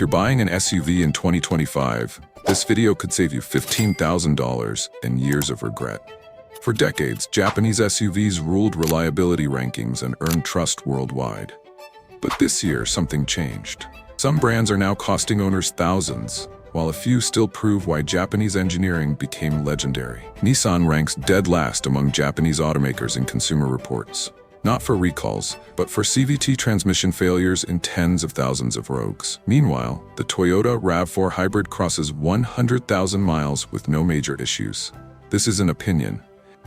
If you're buying an SUV in 2025, this video could save you $15,000 and years of regret. For decades, Japanese SUVs ruled reliability rankings and earned trust worldwide. But this year, something changed. Some brands are now costing owners thousands, while a few still prove why Japanese engineering became legendary. Nissan ranks dead last among Japanese automakers in Consumer Reports. Not for recalls, but for CVT transmission failures in tens of thousands of rogues. Meanwhile, the Toyota RAV4 Hybrid crosses 100,000 miles with no major issues. This is an opinion.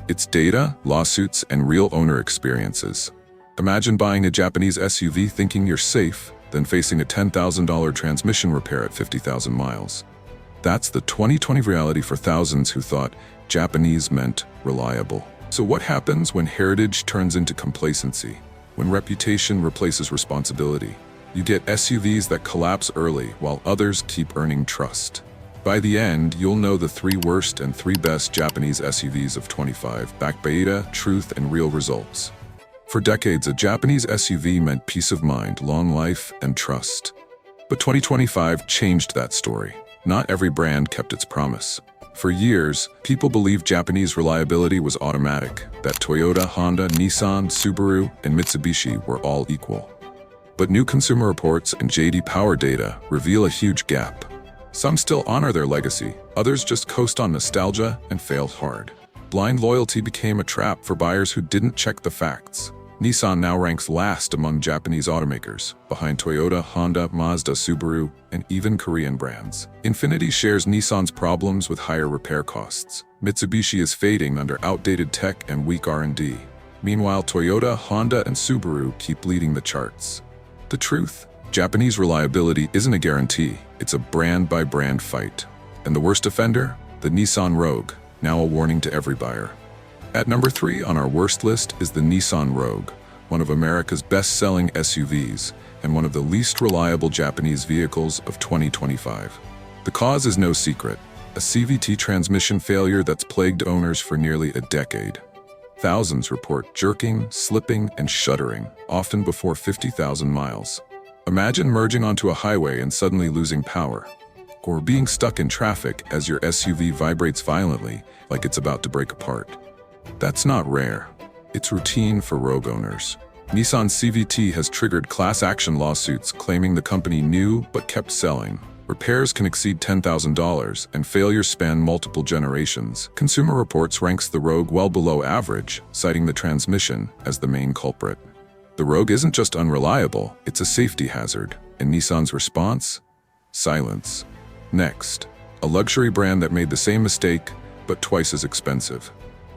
It's data, lawsuits, and real owner experiences. Imagine buying a Japanese SUV thinking you're safe, then facing a $10,000 transmission repair at 50,000 miles. That's the 2020 reality for thousands who thought Japanese meant reliable. So what happens when heritage turns into complacency? When reputation replaces responsibility? You get SUVs that collapse early while others keep earning trust. By the end, you'll know the 3 worst and 3 best Japanese SUVs of 25, backed by data, truth, and real results. For decades, a Japanese SUV meant peace of mind, long life, and trust. But 2025 changed that story. Not every brand kept its promise. For years, people believed Japanese reliability was automatic, that Toyota, Honda, Nissan, Subaru, and Mitsubishi were all equal. But new Consumer Reports and J.D. Power data reveal a huge gap. Some still honor their legacy, others just coast on nostalgia and fail hard. Blind loyalty became a trap for buyers who didn't check the facts. Nissan now ranks last among Japanese automakers, behind Toyota, Honda, Mazda, Subaru, and even Korean brands. Infiniti shares Nissan's problems with higher repair costs. Mitsubishi is fading under outdated tech and weak R&D. Meanwhile, Toyota, Honda, and Subaru keep leading the charts. The truth? Japanese reliability isn't a guarantee, it's a brand-by-brand fight. And the worst offender? The Nissan Rogue, now a warning to every buyer. At number 3 on our worst list is the Nissan Rogue, one of America's best-selling SUVs and one of the least reliable Japanese vehicles of 2025. The cause is no secret, a CVT transmission failure that's plagued owners for nearly a decade. Thousands report jerking, slipping, and shuddering, often before 50,000 miles. Imagine merging onto a highway and suddenly losing power, or being stuck in traffic as your SUV vibrates violently like it's about to break apart. That's not rare. It's routine for Rogue owners. Nissan CVT has triggered class action lawsuits claiming the company knew but kept selling. Repairs can exceed $10,000 and failures span multiple generations. Consumer Reports ranks the Rogue well below average, citing the transmission as the main culprit. The Rogue isn't just unreliable, it's a safety hazard. And Nissan's response? Silence. Next, a luxury brand that made the same mistake, but twice as expensive.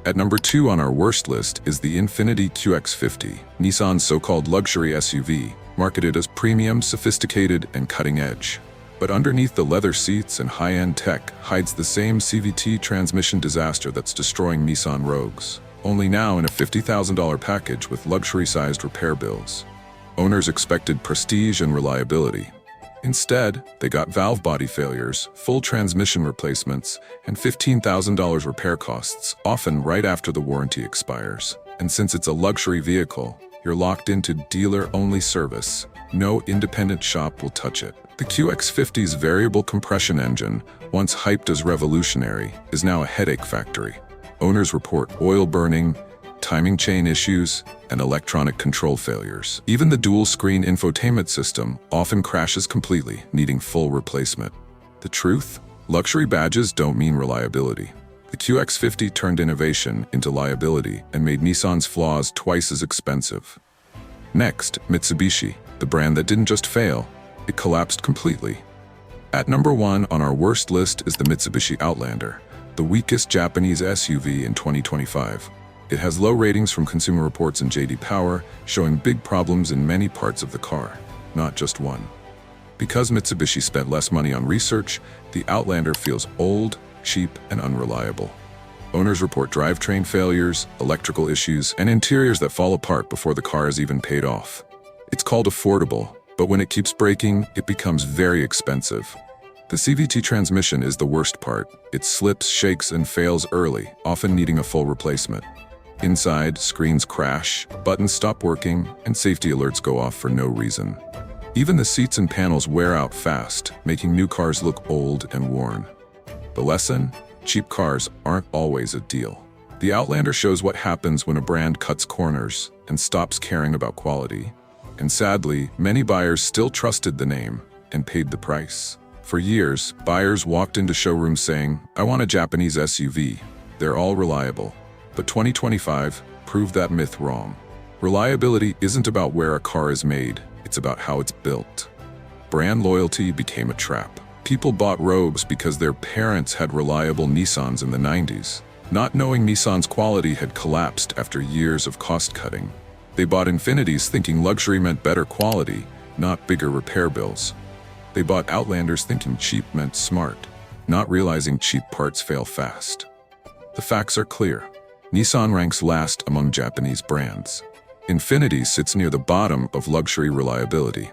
At number 2 on our worst list is the Infiniti QX50, Nissan's so-called luxury SUV, marketed as premium, sophisticated, and cutting-edge. But underneath the leather seats and high-end tech hides the same CVT transmission disaster that's destroying Nissan Rogues, only now in a $50,000 package with luxury-sized repair bills. Owners expected prestige and reliability. Instead, they got valve body failures, full transmission replacements, and $15,000 repair costs, often right after the warranty expires. And since it's a luxury vehicle, you're locked into dealer-only service. No independent shop will touch it. The QX50's variable compression engine, once hyped as revolutionary, is now a headache factory. Owners report oil burning, timing chain issues, and electronic control failures. Even the dual-screen infotainment system often crashes completely, needing full replacement. The truth? Luxury badges don't mean reliability. The QX50 turned innovation into liability and made Nissan's flaws twice as expensive. Next, Mitsubishi, the brand that didn't just fail, it collapsed completely. At number 1 on our worst list is the Mitsubishi Outlander, the weakest Japanese SUV in 2025. It has low ratings from Consumer Reports and J.D. Power, showing big problems in many parts of the car, not just one. Because Mitsubishi spent less money on research, the Outlander feels old, cheap, and unreliable. Owners report drivetrain failures, electrical issues, and interiors that fall apart before the car is even paid off. It's called affordable, but when it keeps breaking, it becomes very expensive. The CVT transmission is the worst part. It slips, shakes, and fails early, often needing a full replacement. Inside, screens crash, buttons stop working, and safety alerts go off for no reason. Even the seats and panels wear out fast, making new cars look old and worn. The lesson? Cheap cars aren't always a deal. The Outlander shows what happens when a brand cuts corners and stops caring about quality. And sadly, many buyers still trusted the name and paid the price. For years, buyers walked into showrooms saying, "I want a Japanese SUV. They're all reliable." But 2025 proved that myth wrong. Reliability isn't about where a car is made, it's about how it's built. Brand loyalty became a trap. People bought Robes because their parents had reliable Nissans in the 90s, not knowing Nissan's quality had collapsed after years of cost-cutting. They bought Infinitis thinking luxury meant better quality, not bigger repair bills. They bought Outlanders thinking cheap meant smart, not realizing cheap parts fail fast. The facts are clear. Nissan ranks last among Japanese brands. Infiniti sits near the bottom of luxury reliability.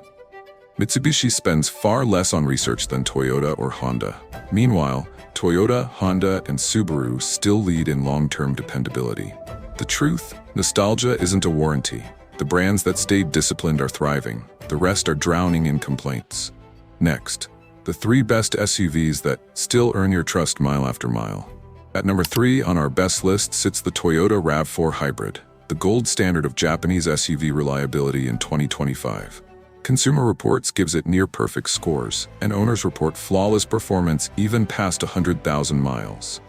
Mitsubishi spends far less on research than Toyota or Honda. Meanwhile, Toyota, Honda, and Subaru still lead in long-term dependability. The truth? Nostalgia isn't a warranty. The brands that stayed disciplined are thriving. The rest are drowning in complaints. Next, the 3 best SUVs that still earn your trust mile after mile. At number 3 on our best list sits the Toyota RAV4 Hybrid, the gold standard of Japanese SUV reliability in 2025. Consumer Reports gives it near-perfect scores, and owners report flawless performance even past 100,000 miles.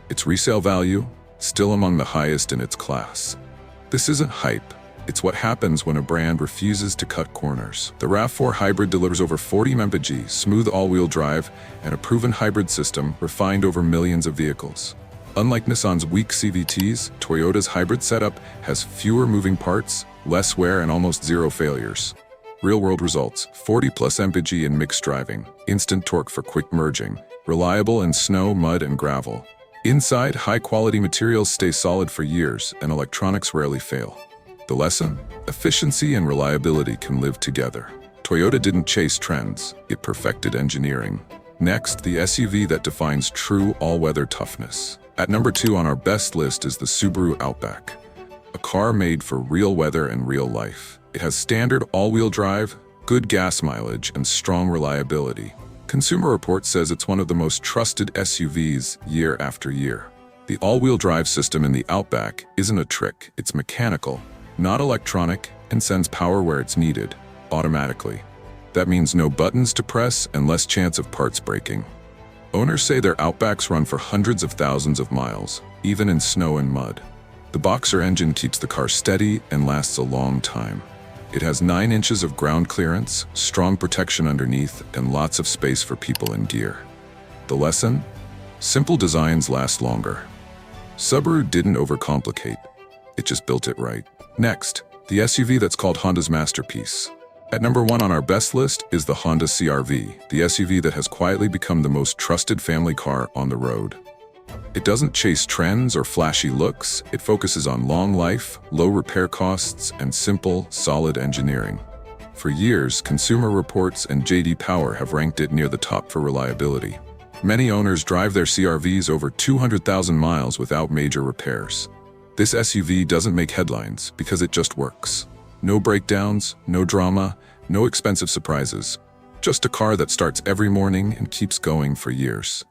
Its resale value? Still among the highest in its class. This isn't hype. It's what happens when a brand refuses to cut corners. The RAV4 Hybrid delivers over 40 mpg, smooth all-wheel drive, and a proven hybrid system refined over millions of vehicles. Unlike Nissan's weak CVTs, Toyota's hybrid setup has fewer moving parts, less wear, and almost zero failures. Real-world results: 40+ mpg in mixed driving, instant torque for quick merging, reliable in snow, mud, and gravel. Inside, high-quality materials stay solid for years, and electronics rarely fail. The lesson? Efficiency and reliability can live together. Toyota didn't chase trends, it perfected engineering. Next, the SUV that defines true all-weather toughness. At number 2 on our best list is the Subaru Outback, a car made for real weather and real life. It has standard all-wheel drive, good gas mileage, and strong reliability. Consumer Reports says it's one of the most trusted SUVs year after year. The all-wheel drive system in the Outback isn't a trick, it's mechanical, not electronic, and sends power where it's needed, automatically. That means no buttons to press and less chance of parts breaking. Owners say their Outbacks run for hundreds of thousands of miles, even in snow and mud. The Boxer engine keeps the car steady and lasts a long time. It has 9 inches of ground clearance, strong protection underneath, and lots of space for people and gear. The lesson? Simple designs last longer. Subaru didn't overcomplicate. It just built it right. Next, the SUV that's called Honda's masterpiece. At number 1 on our best list is the Honda CR-V, the SUV that has quietly become the most trusted family car on the road. It doesn't chase trends or flashy looks, it focuses on long life, low repair costs, and simple, solid engineering. For years, Consumer Reports and J.D. Power have ranked it near the top for reliability. Many owners drive their CR-Vs over 200,000 miles without major repairs. This SUV doesn't make headlines because it just works. No breakdowns, no drama, no expensive surprises. Just a car that starts every morning and keeps going for years.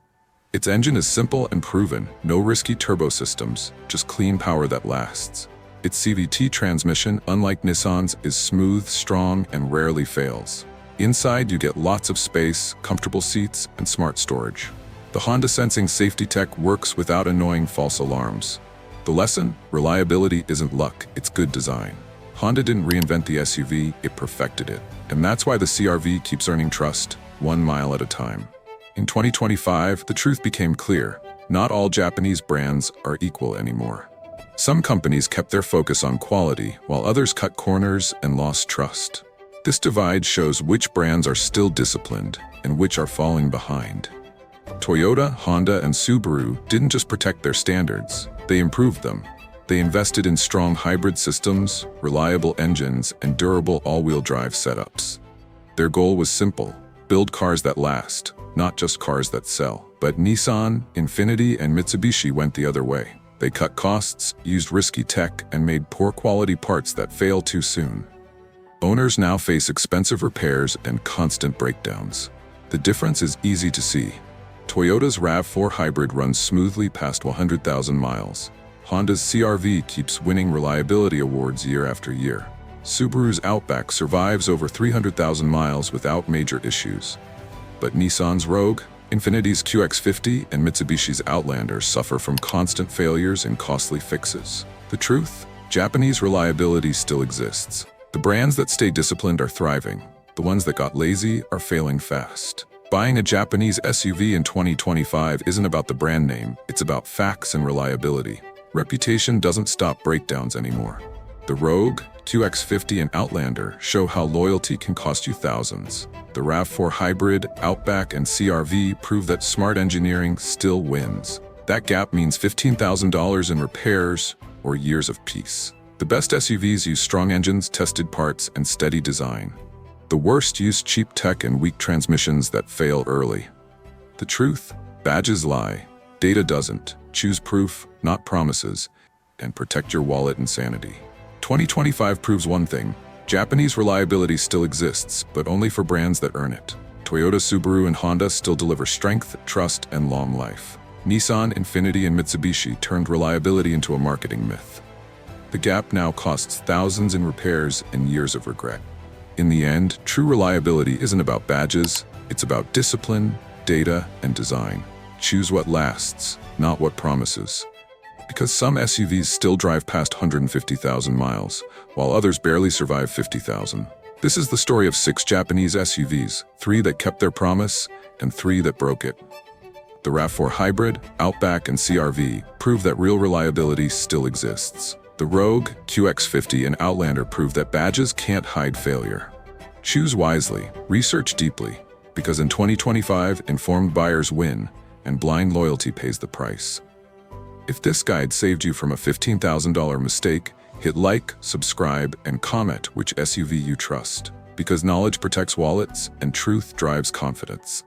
Its engine is simple and proven, no risky turbo systems, just clean power that lasts. Its CVT transmission, unlike Nissan's, is smooth, strong, and rarely fails. Inside, you get lots of space, comfortable seats, and smart storage. The Honda Sensing safety tech works without annoying false alarms. The lesson? Reliability isn't luck, it's good design. Honda didn't reinvent the SUV, it perfected it. And that's why the CR-V keeps earning trust, 1 mile at a time. In 2025, the truth became clear. Not all Japanese brands are equal anymore. Some companies kept their focus on quality, while others cut corners and lost trust. This divide shows which brands are still disciplined and which are falling behind. Toyota, Honda, and Subaru didn't just protect their standards, they improved them. They invested in strong hybrid systems, reliable engines, and durable all-wheel drive setups. Their goal was simple: build cars that last, not just cars that sell. But Nissan, Infiniti, and Mitsubishi went the other way. They cut costs, used risky tech, and made poor quality parts that fail too soon. Owners now face expensive repairs and constant breakdowns. The difference is easy to see. Toyota's RAV4 Hybrid runs smoothly past 100,000 miles. Honda's CR-V keeps winning reliability awards year after year. Subaru's Outback survives over 300,000 miles without major issues. But Nissan's Rogue, Infiniti's QX50, and Mitsubishi's Outlander suffer from constant failures and costly fixes. The truth? Japanese reliability still exists. The brands that stay disciplined are thriving. The ones that got lazy are failing fast. Buying a Japanese SUV in 2025 isn't about the brand name, it's about facts and reliability. Reputation doesn't stop breakdowns anymore. The Rogue, QX50, and Outlander show how loyalty can cost you thousands. The RAV4 Hybrid, Outback, and CR-V prove that smart engineering still wins. That gap means $15,000 in repairs or years of peace. The best SUVs use strong engines, tested parts, and steady design. The worst use cheap tech and weak transmissions that fail early. The truth? Badges lie. Data doesn't. Choose proof, not promises, and protect your wallet and sanity. 2025 proves one thing. Japanese reliability still exists, but only for brands that earn it. Toyota, Subaru, and Honda still deliver strength, trust, and long life. Nissan, Infiniti, and Mitsubishi turned reliability into a marketing myth. The gap now costs thousands in repairs and years of regret. In the end, true reliability isn't about badges, it's about discipline, data, and design. Choose what lasts, not what promises. Because some SUVs still drive past 150,000 miles, while others barely survive 50,000. This is the story of 6 Japanese SUVs, 3 that kept their promise, and 3 that broke it. The RAV4 Hybrid, Outback, and CR-V prove that real reliability still exists. The Rogue, QX50, and Outlander prove that badges can't hide failure. Choose wisely, research deeply, because in 2025, informed buyers win, and blind loyalty pays the price. If this guide saved you from a $15,000 mistake, hit like, subscribe, and comment which SUV you trust, because knowledge protects wallets and truth drives confidence.